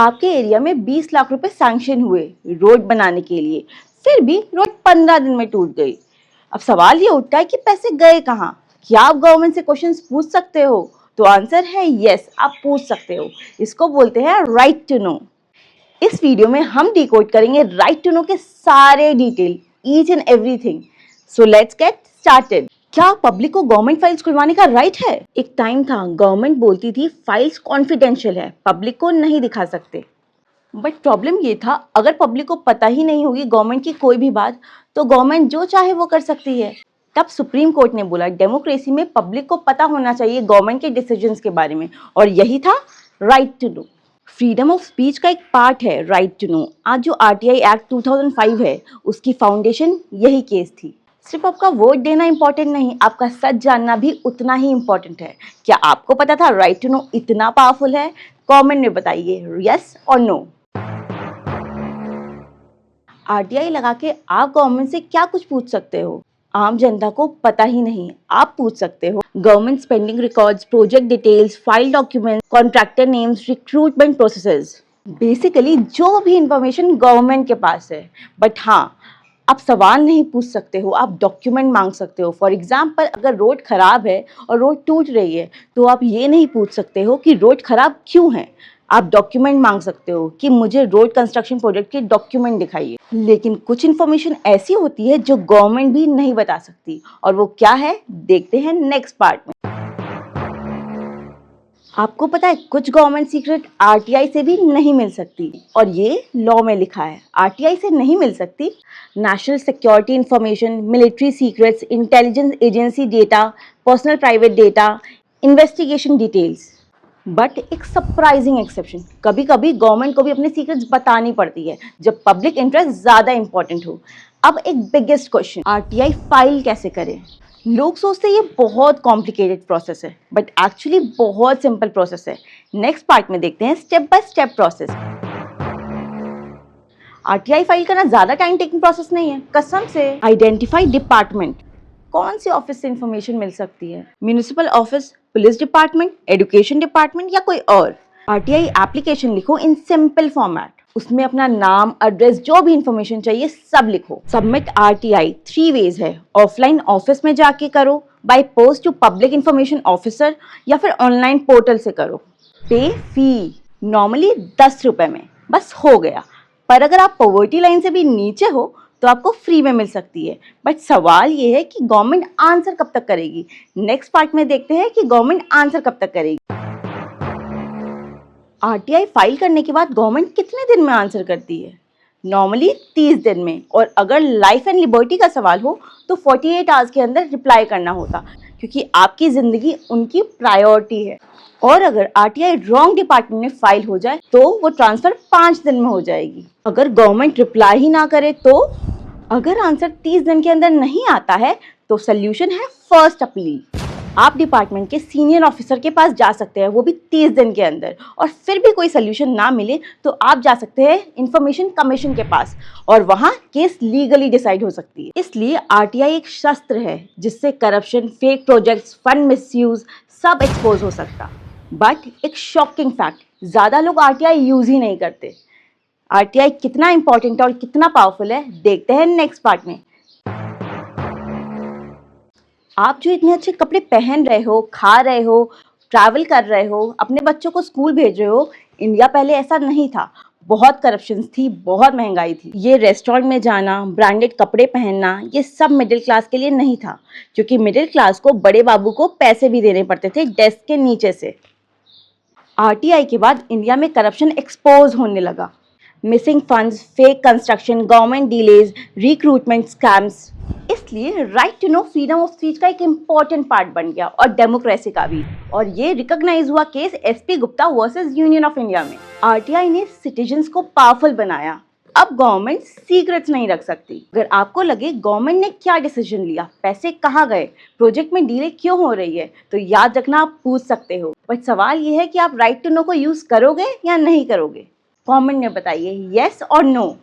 आपके एरिया में 20 लाख रुपए सैंक्शन हुए रोड बनाने के लिए, फिर भी रोड 15 दिन में टूट गई। अब सवाल ये उठता है कि पैसे गए कहाँ? क्या आप गवर्नमेंट से क्वेश्चंस पूछ सकते हो? तो आंसर है यस, आप पूछ सकते हो। इसको बोलते हैं राइट टू नो। इस वीडियो में हम डिकोड करेंगे राइट टू नो के सारे detail, each and everything. So let's get started. क्या पब्लिक को गवर्नमेंट फाइल्स खुलवाने का राइट है? एक टाइम था गवर्नमेंट बोलती थी फाइल्स कॉन्फिडेंशियल है, पब्लिक को नहीं दिखा सकते। बट प्रॉब्लम ये था, अगर पब्लिक को पता ही नहीं होगी गवर्नमेंट की कोई भी बात, तो गवर्नमेंट जो चाहे वो कर सकती है। तब सुप्रीम कोर्ट ने बोला डेमोक्रेसी में पब्लिक को पता होना चाहिए गवर्नमेंट के डिसीजंस के बारे में, और यही था right to know. Freedom of speech का एक पार्ट है राइट टू नो। आज जो आरटीआई एक्ट 2005 है, उसकी फाउंडेशन यही केस थी। सिर्फ आपका वोट देना इंपॉर्टेंट नहीं, आपका सच जानना भी उतना ही इंपॉर्टेंट है। क्या आपको पता था राइट टू नो इतना पावरफुल है? कमेंट में बताइए यस और नो। आरटीआई लगा के आप गवर्नमेंट से क्या कुछ पूछ सकते हो? आम जनता को पता ही नहीं, आप पूछ सकते हो government spending records, project details, file documents, contractor names, recruitment processes, basically जो भी इंफॉर्मेशन गवर्नमेंट के पास है। बट हाँ, आप सवाल नहीं पूछ सकते हो, आप डॉक्यूमेंट मांग सकते हो। फॉर एग्जाम्पल, अगर रोड खराब है और रोड टूट रही है, तो आप ये नहीं पूछ सकते हो कि रोड खराब क्यों है। आप डॉक्यूमेंट मांग सकते हो कि मुझे रोड कंस्ट्रक्शन प्रोजेक्ट के डॉक्यूमेंट दिखाइए। लेकिन कुछ इन्फॉर्मेशन ऐसी होती है जो गवर्नमेंट भी नहीं बता सकती, और वो क्या है देखते हैं नेक्स्ट पार्ट में। आपको पता है कुछ गवर्नमेंट सीक्रेट आरटीआई से भी नहीं मिल सकती, और ये लॉ में लिखा है। आरटीआई से नहीं मिल सकती national security information, military secrets, intelligence agency data, personal private data, investigation details. But एक सरप्राइजिंग एक्सेप्शन, कभी कभी गवर्नमेंट को भी अपने सीक्रेट्स बतानी पड़ती है जब पब्लिक इंटरेस्ट ज्यादा इंपॉर्टेंट हो। अब एक बिगेस्ट क्वेश्चन, आरटीआई फाइल कैसे करें? लोग सोचते हैं ये बहुत कॉम्प्लिकेटेड प्रोसेस है, बट एक्चुअली बहुत सिंपल प्रोसेस है। नेक्स्ट पार्ट में देखते हैं step by step process. RTI file करना ज्यादा टाइम टेकिंग प्रोसेस नहीं है, कसम से। आइडेंटिफाई डिपार्टमेंट, कौन सी ऑफिस से इंफॉर्मेशन मिल सकती है? Municipal office, police department, education department या कोई और? आरटीआई एप्लीकेशन लिखो इन सिंपल फॉर्मेट, उसमें अपना नाम, एड्रेस, जो भी इंफॉर्मेशन चाहिए सब लिखो। सबमिट आरटीआई 3 वेज है, ऑफलाइन ऑफिस में जाके करो, by post to public information officer, या फिर ऑनलाइन पोर्टल से करो। पे फी नॉर्मली 10 रुपए में बस हो गया। पर अगर आप पॉवर्टी लाइन से भी नीचे हो तो आपको फ्री में मिल सकती है। बट सवाल ये है कि गवर्नमेंट आंसर कब तक करेगी। नेक्स्ट पार्ट में देखते हैं कि गवर्नमेंट आंसर कब तक करेगी। आरटीआई फाइल करने के बाद गवर्नमेंट कितने दिन में आंसर करती है? नॉर्मली 30 दिन में, और अगर लाइफ एंड लिबर्टी का सवाल हो तो 48 आवर्स के अंदर रिप्लाई करना होता, क्योंकि आपकी जिंदगी उनकी प्रायोरिटी है। और अगर आरटीआई रॉन्ग डिपार्टमेंट में फाइल हो जाए तो वो ट्रांसफर 5 दिन में हो जाएगी। अगर गवर्नमेंट रिप्लाई ही ना करे तो? अगर आंसर 30 दिन के अंदर नहीं आता है तो सोल्यूशन है फर्स्ट अपील। आप डिपार्टमेंट के सीनियर ऑफिसर के पास जा सकते हैं, वो भी 30 दिन के अंदर। और फिर भी कोई सोल्यूशन ना मिले तो आप जा सकते हैं इंफॉर्मेशन कमीशन के पास, और वहां केस लीगली डिसाइड हो सकती है। इसलिए आरटीआई एक शस्त्र है जिससे corruption, fake projects, fund misuse सब एक्सपोज हो सकता। बट एक शॉकिंग फैक्ट, ज्यादा लोग आरटीआई यूज ही नहीं करते। आरटीआई कितना इंपॉर्टेंट और कितना पावरफुल है देखते हैं नेक्स्ट पार्ट में। आप जो इतने अच्छे कपड़े पहन रहे हो, खा रहे हो, ट्रैवल कर रहे हो, अपने बच्चों को स्कूल भेज रहे हो, इंडिया पहले ऐसा नहीं था। बहुत करप्शन थी, बहुत महंगाई थी। ये रेस्टोरेंट में जाना, ब्रांडेड कपड़े पहनना, ये सब मिडिल क्लास के लिए नहीं था, क्योंकि मिडिल क्लास को बड़े बाबू को पैसे भी देने पड़ते थे डेस्क के नीचे से। आरटीआई के बाद इंडिया में करप्शन एक्सपोज होने लगा। Missing funds, fake construction, government delays, recruitment scams. इसलिए right to know freedom of speech का एक इम्पॉर्टेंट पार्ट बन गया, और डेमोक्रेसी का भी। और ये रिकॉग्नाइज हुआ case SP Gupta versus union of India में। आरटीआई ने सिटीजन्स को पावरफुल बनाया। अब गवर्नमेंट सीक्रेट्स नहीं रख सकती। अगर आपको लगे गवर्नमेंट ने क्या डिसीजन लिया, पैसे कहाँ गए, प्रोजेक्ट में डीले क्यों हो रही है, तो याद रखना आप पूछ सकते हो। बट सवाल ये है कि आप राइट टू नो को यूज करोगे या नहीं करोगे। कमेंट में बताइए यस और नो।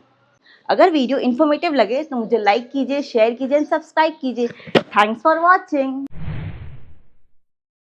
अगर वीडियो इन्फॉर्मेटिव लगे तो मुझे लाइक कीजिए, शेयर कीजिए, सब्सक्राइब कीजिए। Thanks for watching.